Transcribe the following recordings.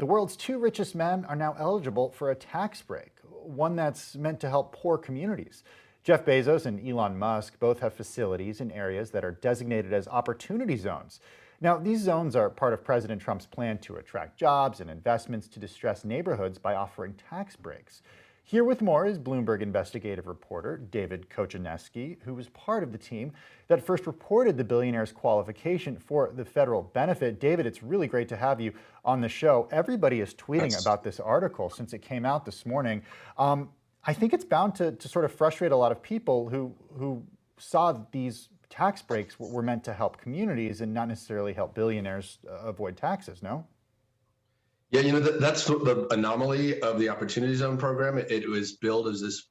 The world's two richest men are now eligible for a tax break, one that's meant to help poor communities. Jeff Bezos and Elon Musk both have facilities in areas that are designated as opportunity zones. Now, these zones are part of President Trump's plan to attract jobs and investments to distressed neighborhoods by offering tax breaks. Here with more is Bloomberg investigative reporter David Kochaneski, who was part of the team that first reported the billionaire's qualification for the federal benefit. David, it's really great to have you on the show. Everybody is tweeting about this article since it came out this morning. I think it's bound to sort of frustrate a lot of people who saw these tax breaks were meant to help communities and not necessarily help billionaires avoid taxes, no? Yeah, that's the anomaly of the Opportunity Zone program. It was billed as this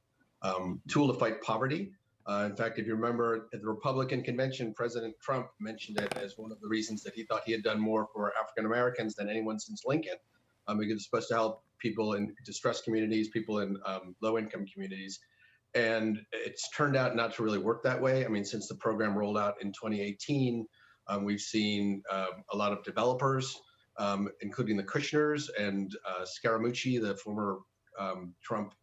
tool to fight poverty. In fact, if you remember at the Republican convention, President Trump mentioned it as one of the reasons that he thought he had done more for African Americans than anyone since Lincoln. Because it's supposed to help people in distressed communities, people in low-income communities. And it's turned out not to really work that way. I mean, since the program rolled out in 2018, we've seen a lot of developers, including the Kushners and Scaramucci, the former Trump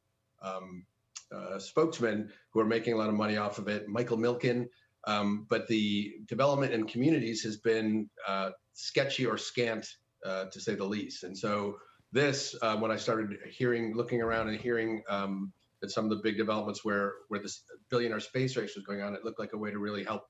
spokesman, who are making a lot of money off of it, Michael Milken. But the development in communities has been sketchy or scant, to say the least. And so this, when I started looking around and hearing that some of the big developments where this billionaire space race was going on, it looked like a way to really help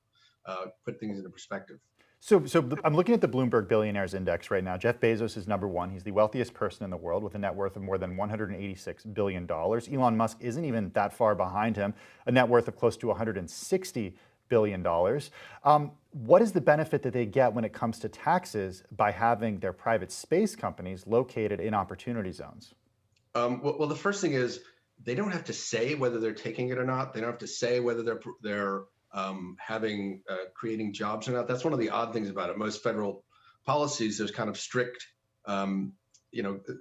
put things into perspective. So I'm looking at the Bloomberg Billionaires Index right now. Jeff Bezos is number one. He's the wealthiest person in the world with a net worth of more than $186 billion. Elon Musk isn't even that far behind him, a net worth of close to $160 billion. What is the benefit that they get when it comes to taxes by having their private space companies located in opportunity zones? Well, the first thing is they don't have to say whether they're taking it or not. They don't have to say whether they're creating jobs or not. That's one of the odd things about it. Most federal policies, there's kind of strict,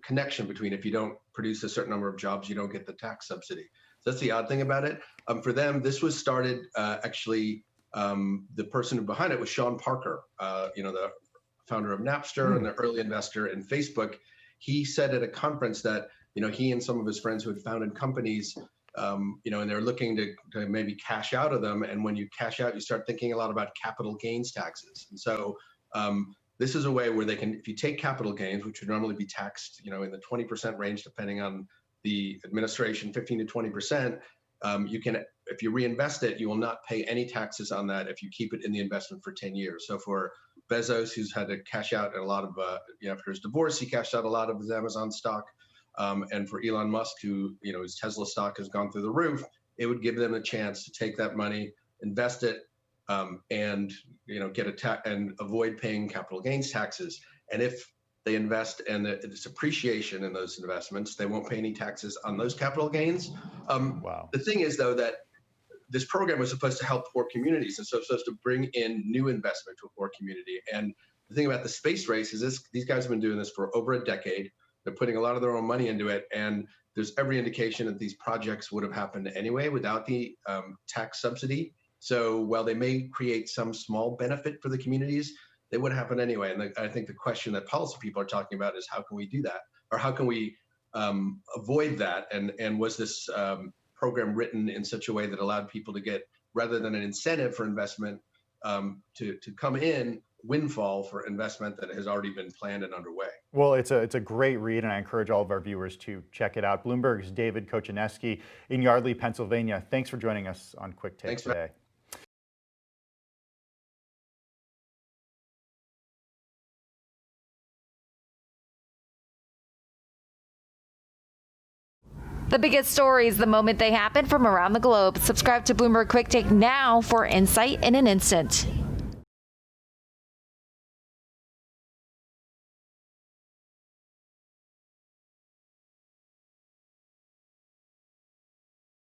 connection between if you don't produce a certain number of jobs, you don't get the tax subsidy. So that's the odd thing about it. For them, this was started the person behind it was Sean Parker, the founder of Napster and the early investor in Facebook. He said at a conference that he and some of his friends who had founded companies, and they're looking to maybe cash out of them. And when you cash out, you start thinking a lot about capital gains taxes. And so this is a way where they can, if you take capital gains, which would normally be taxed, in the 20% range, depending on the administration, 15 to 20%, you can, if you reinvest it, you will not pay any taxes on that if you keep it in the investment for 10 years. So for Bezos, who's had to cash out a lot of, after his divorce, he cashed out a lot of his Amazon stock. And for Elon Musk, who, his Tesla stock has gone through the roof, it would give them a chance to take that money, invest it, and, get and avoid paying capital gains taxes. And if they invest and it's appreciation in those investments, they won't pay any taxes on those capital gains. Wow. The thing is, though, that this program was supposed to help poor communities, and so it's supposed to bring in new investment to a poor community. And the thing about the space race is these guys have been doing this for over a decade. They're putting a lot of their own money into it, and there's every indication that these projects would have happened anyway without the tax subsidy. So while they may create some small benefit for the communities, they would happen anyway. And I think the question that policy people are talking about is how can we do that? Or how can we avoid that? And was this program written in such a way that allowed people to get, rather than an incentive for investment, to come in, windfall for investment that has already been planned and underway? Well, it's a great read, and I encourage all of our viewers to check it out. Bloomberg's David Kochaneski in Yardley, Pennsylvania. Thanks for joining us on Quick Take today. The biggest stories the moment they happen from around the globe. Subscribe to Bloomberg Quick Take now for insight in an instant.